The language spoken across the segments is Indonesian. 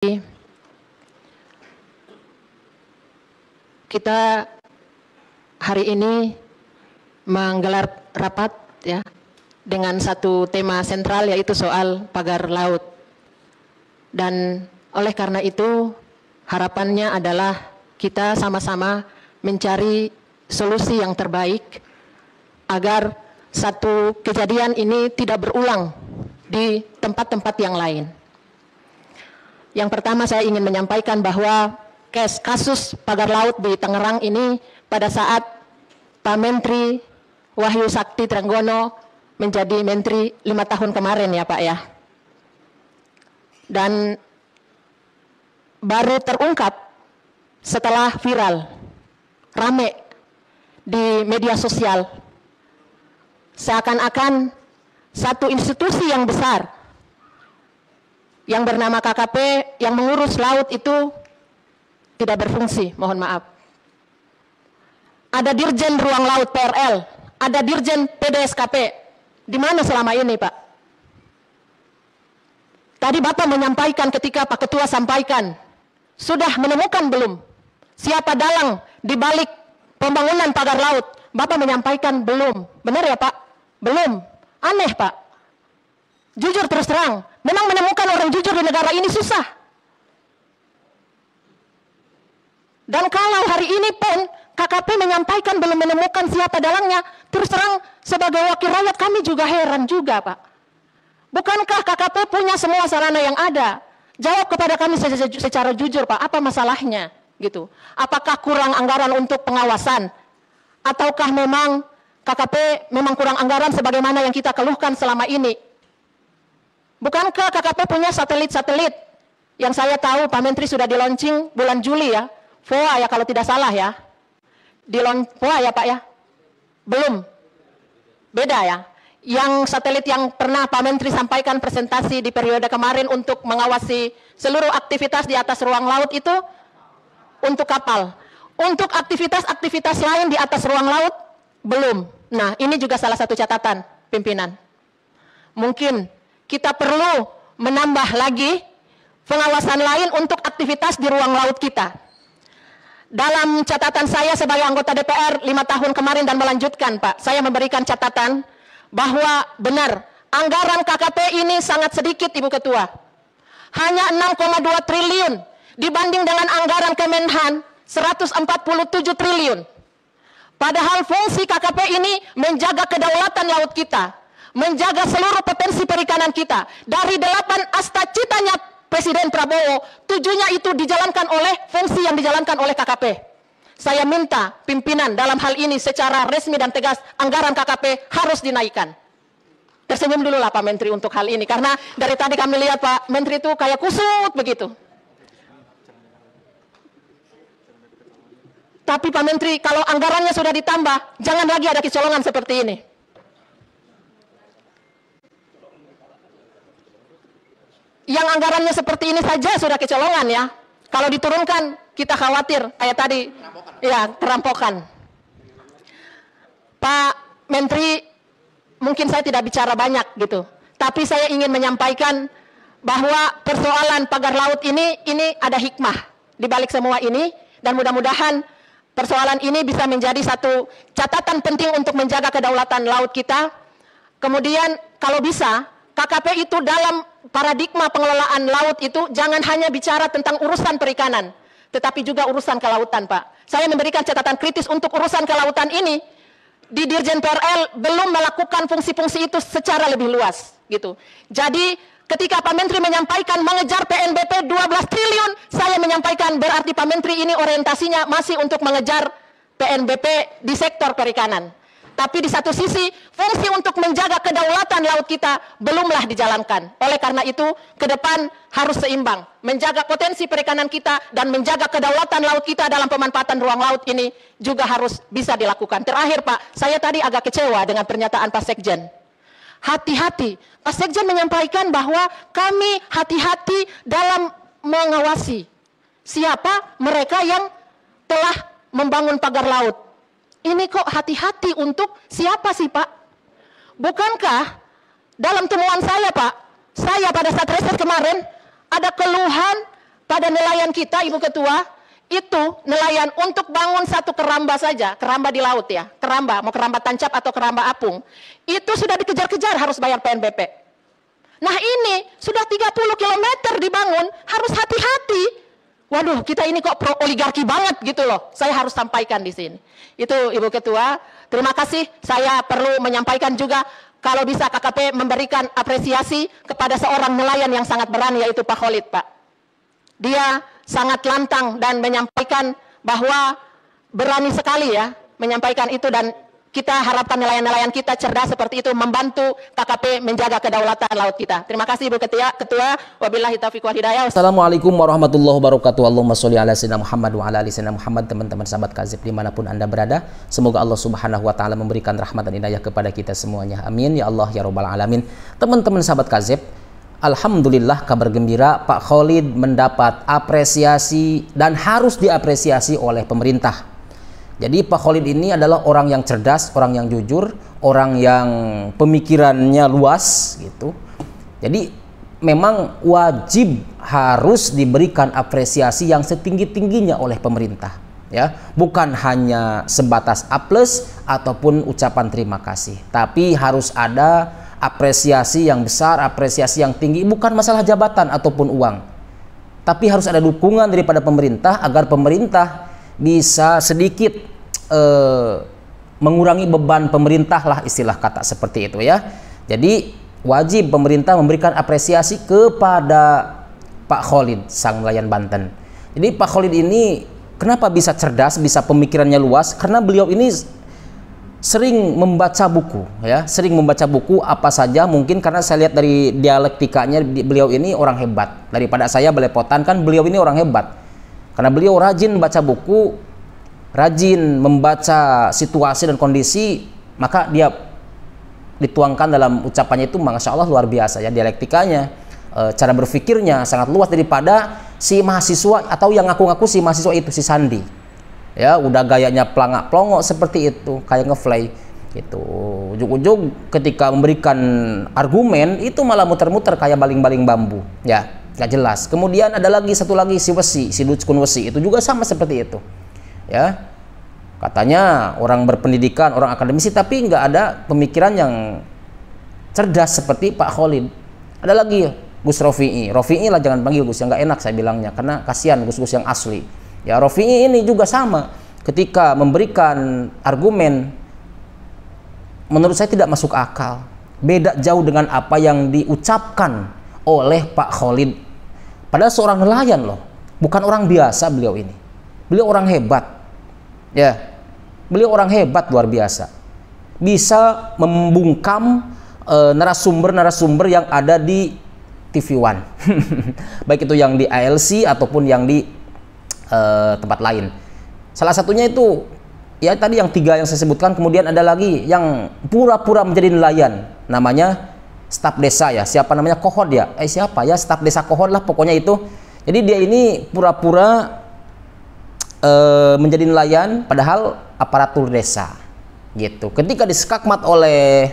Kita hari ini menggelar rapat ya dengan satu tema sentral, yaitu soal pagar laut. Dan oleh karena itu harapannya adalah kita sama-sama mencari solusi yang terbaik agar satu kejadian ini tidak berulang di tempat-tempat yang lain. Yang pertama, saya ingin menyampaikan bahwa kasus pagar laut di Tangerang ini pada saat Pak Menteri Wahyu Sakti Trenggono menjadi Menteri 5 tahun kemarin ya Pak ya. Dan baru terungkap setelah viral, rame di media sosial, seakan-akan satu institusi yang besar yang bernama KKP yang mengurus laut itu tidak berfungsi, mohon maaf. Ada Dirjen Ruang Laut PRL, ada Dirjen PDSKP. Di mana selama ini, Pak? Tadi Bapak menyampaikan ketika Pak Ketua sampaikan, sudah menemukan belum siapa dalang di balik pembangunan pagar laut? Bapak menyampaikan belum. Benar ya, Pak? Belum. Aneh, Pak. Jujur terus terang, memang menemukan orang jujur di negara ini susah. Dan kalau hari ini pun KKP menyampaikan belum menemukan siapa dalangnya, terus terang sebagai wakil rakyat kami juga heran juga, Pak. Bukankah KKP punya semua sarana yang ada? Jawab kepada kami secara jujur, Pak, apa masalahnya? Gitu. Apakah kurang anggaran untuk pengawasan? Ataukah memang KKP memang kurang anggaran sebagaimana yang kita keluhkan selama ini? Bukankah KKP punya satelit-satelit? Yang saya tahu Pak Menteri sudah di-launching bulan Juli ya. FOA ya kalau tidak salah ya. FOA ya Pak ya? Belum. Beda ya. Yang satelit yang pernah Pak Menteri sampaikan presentasi di periode kemarin untuk mengawasi seluruh aktivitas di atas ruang laut itu untuk kapal. Untuk aktivitas-aktivitas lain di atas ruang laut belum. Nah, ini juga salah satu catatan pimpinan. Mungkin kita perlu menambah lagi pengawasan lain untuk aktivitas di ruang laut kita. Dalam catatan saya sebagai anggota DPR 5 tahun kemarin dan melanjutkan, Pak, saya memberikan catatan bahwa benar anggaran KKP ini sangat sedikit, Ibu Ketua. Hanya 6,2 triliun dibanding dengan anggaran Kemenhan 147 triliun. Padahal fungsi KKP ini menjaga kedaulatan laut kita, menjaga seluruh potensi perikanan kita. Dari 8 asta citanya Presiden Prabowo, 7-nya itu dijalankan oleh fungsi yang dijalankan oleh KKP. Saya minta pimpinan dalam hal ini secara resmi dan tegas, anggaran KKP harus dinaikkan. Tersenyum dulu lah Pak Menteri untuk hal ini, karena dari tadi kami lihat Pak Menteri itu kayak kusut begitu. Tapi Pak Menteri, kalau anggarannya sudah ditambah, jangan lagi ada kecolongan seperti ini. Yang anggarannya seperti ini saja sudah kecolongan ya. Kalau diturunkan, kita khawatir kayak tadi, ya perampokan. Pak Menteri, mungkin saya tidak bicara banyak gitu, tapi saya ingin menyampaikan bahwa persoalan pagar laut ini ada hikmah di balik semua ini, dan mudah-mudahan persoalan ini bisa menjadi satu catatan penting untuk menjaga kedaulatan laut kita. Kemudian kalau bisa, KKP itu dalam paradigma pengelolaan laut itu jangan hanya bicara tentang urusan perikanan, tetapi juga urusan kelautan, Pak. Saya memberikan catatan kritis untuk urusan kelautan ini. Di Dirjen PRL belum melakukan fungsi-fungsi itu secara lebih luas, gitu. Jadi ketika Pak Menteri menyampaikan mengejar PNBP 12 triliun, saya menyampaikan berarti Pak Menteri ini orientasinya masih untuk mengejar PNBP di sektor perikanan. Tapi di satu sisi, fungsi untuk menjaga kedaulatan laut kita belumlah dijalankan. Oleh karena itu, ke depan harus seimbang. Menjaga potensi perikanan kita dan menjaga kedaulatan laut kita dalam pemanfaatan ruang laut ini juga harus bisa dilakukan. Terakhir Pak, saya tadi agak kecewa dengan pernyataan Pak Sekjen. Hati-hati, Pak Sekjen menyampaikan bahwa kami hati-hati dalam mengawasi siapa mereka yang telah membangun pagar laut. Ini kok hati-hati untuk siapa sih Pak? Bukankah dalam temuan saya Pak, saya pada saat reses kemarin ada keluhan kepada nelayan kita, Ibu Ketua, itu nelayan untuk bangun satu keramba saja, keramba di laut ya, keramba, mau keramba tancap atau keramba apung, itu sudah dikejar-kejar harus bayar PNBP. Nah ini sudah 30 km dibangun, harus hati-hati. Waduh, kita ini kok pro oligarki banget gitu loh. Saya harus sampaikan di sini. Itu Ibu Ketua. Terima kasih. Saya perlu menyampaikan juga kalau bisa KKP memberikan apresiasi kepada seorang nelayan yang sangat berani, yaitu Pak Khalid, Pak. Dia sangat lantang dan menyampaikan bahwa berani sekali ya menyampaikan itu, dan kita harapkan nelayan-nelayan kita cerdas seperti itu, membantu KKP menjaga kedaulatan laut kita. Terima kasih Ibu Ketua. Wabillahi taufiq wal hidayah. Assalamualaikum warahmatullahi wabarakatuh. Allahumma sholli ala sayyidina Muhammad wa ala ali sayyidina Muhammad. Teman-teman sahabat Kazib dimanapun Anda berada, semoga Allah Subhanahu wa taala memberikan rahmat dan hidayah kepada kita semuanya. Amin ya Allah ya rabbal alamin. Teman-teman sahabat Kazib, alhamdulillah, kabar gembira, Pak Khalid mendapat apresiasi dan harus diapresiasi oleh pemerintah. Jadi Pak Khalid ini adalah orang yang cerdas, orang yang jujur, orang yang pemikirannya luas gitu. Jadi memang wajib harus diberikan apresiasi yang setinggi-tingginya oleh pemerintah, ya. Bukan hanya sebatas A+ ataupun ucapan terima kasih, tapi harus ada apresiasi yang besar, apresiasi yang tinggi, bukan masalah jabatan ataupun uang. Tapi harus ada dukungan daripada pemerintah agar pemerintah bisa sedikit mengurangi beban pemerintah lah, istilah kata seperti itu ya. Jadi wajib pemerintah memberikan apresiasi kepada Pak Khalid, sang nelayan Banten. Jadi Pak Khalid ini kenapa bisa cerdas, bisa pemikirannya luas? Karena beliau ini sering membaca buku ya, sering membaca buku apa saja mungkin, karena saya lihat dari dialektikanya beliau ini orang hebat. Daripada saya belepotan, kan beliau ini orang hebat. Karena beliau rajin baca buku, rajin membaca situasi dan kondisi, maka dia dituangkan dalam ucapannya itu, masya Allah luar biasa ya dialektikanya, cara berpikirnya sangat luas daripada si mahasiswa atau yang ngaku-ngaku si mahasiswa itu, si Sandi ya, udah gayanya pelangak-pelongok seperti itu, kayak ngefly gitu. Ujung-ujung ketika memberikan argumen itu malah muter-muter kayak baling-baling bambu ya, nggak jelas. Kemudian ada lagi satu lagi si Wesi, si Dutskun Wesi, itu juga sama seperti itu ya, katanya orang berpendidikan, orang akademisi, tapi nggak ada pemikiran yang cerdas seperti Pak Khalid. Ada lagi Gus Rofi'i lah, jangan panggil Gus, yang nggak enak saya bilangnya, karena kasihan Gus-Gus yang asli ya. Rofi'i ini juga sama, ketika memberikan argumen menurut saya tidak masuk akal, beda jauh dengan apa yang diucapkan oleh Pak Khalid. Padahal seorang nelayan loh, bukan orang biasa beliau ini, beliau orang hebat ya, beliau orang hebat luar biasa, bisa membungkam narasumber-narasumber yang ada di TV One baik itu yang di ALC ataupun yang di tempat lain. Salah satunya itu ya tadi yang 3 yang saya sebutkan. Kemudian ada lagi yang pura-pura menjadi nelayan, namanya staf desa ya, siapa namanya, Kohod ya, siapa ya, staf desa Kohod lah pokoknya itu. Jadi dia ini pura-pura menjadi nelayan padahal aparatur desa gitu. Ketika disekakmat oleh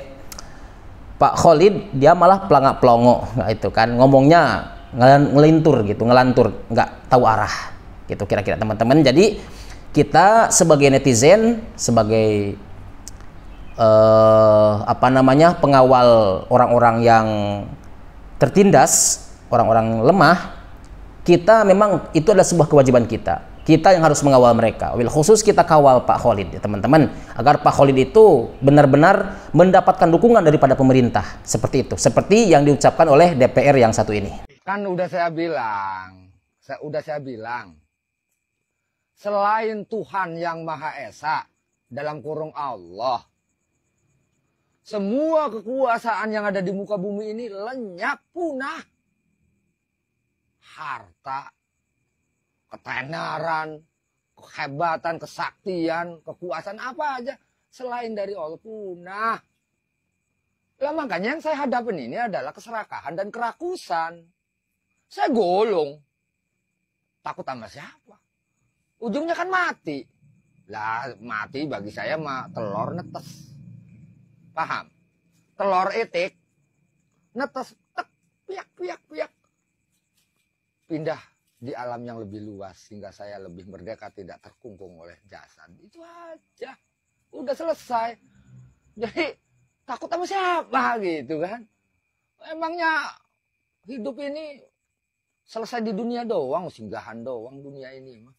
Pak Khalid, dia malah pelangak-pelongo itu kan, ngomongnya ngelintur gitu, ngelantur, nggak tahu arah gitu kira-kira teman-teman. Jadi kita sebagai netizen, sebagai apa namanya, pengawal orang-orang yang tertindas, orang-orang lemah, kita memang itu adalah sebuah kewajiban kita. Kita yang harus mengawal mereka. Wabil khusus kita kawal Pak Khalid ya teman-teman, agar Pak Khalid itu benar-benar mendapatkan dukungan daripada pemerintah, seperti itu, seperti yang diucapkan oleh DPR yang satu ini. Kan udah saya bilang, selain Tuhan yang Maha Esa, dalam kurung Allah, semua kekuasaan yang ada di muka bumi ini lenyap, punah. Harta, ketenaran, kehebatan, kesaktian, kekuasaan apa aja selain dari Allah punah. Lah makanya yang saya hadapin ini adalah keserakahan dan kerakusan. Saya golong. Takut sama siapa? Ujungnya kan mati. Lah mati bagi saya mah telur netes. Paham? Telur itik netes, tek, piak. Pindah di alam yang lebih luas sehingga saya lebih merdeka, tidak terkungkung oleh jasad. Itu aja. Udah selesai. Jadi takut sama siapa gitu kan? Emangnya hidup ini selesai di dunia doang, singgahan doang dunia ini mah.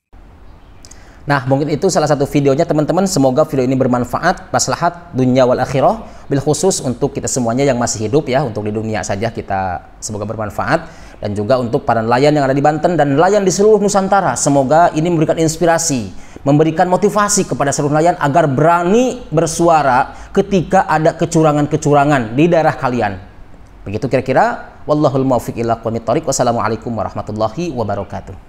Nah, mungkin itu salah satu videonya teman-teman. Semoga video ini bermanfaat, maslahat dunia wal akhirah, bil khusus untuk kita semuanya yang masih hidup ya, untuk di dunia saja kita semoga bermanfaat, dan juga untuk para nelayan yang ada di Banten dan nelayan di seluruh Nusantara. Semoga ini memberikan inspirasi, memberikan motivasi kepada seluruh nelayan agar berani bersuara ketika ada kecurangan-kecurangan di daerah kalian. Begitu kira-kira. Wallahul muwaffiq ila aqwamit thoriq. Wassalamualaikum warahmatullahi wabarakatuh.